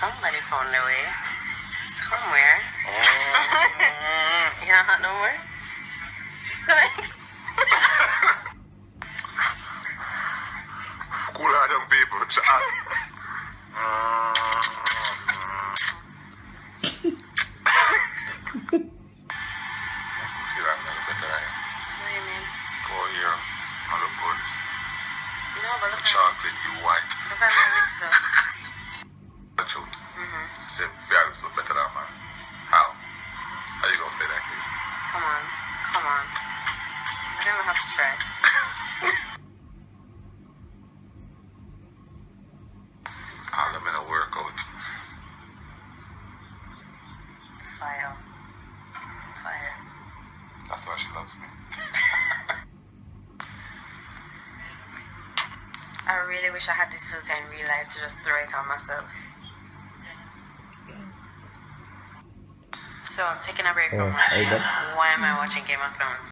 Somebody found their way. Somewhere. You not hot no more? Cool out them people. It's hot. Makes me feel like I'm a little better, right? What do you mean? Oh, yeah. I look good. No, but look at Chocolatey white. look at my lips though. The truth. She said, "Feel look better than man." How? How you gonna say that, please? Come on. Come on. I don't even have to try. All them in a workout. Fire. Fire. That's why she loves me. I really wish I had this filter in real life to just throw it on myself. So I'm taking a break from watching. Why am I watching Game of Thrones?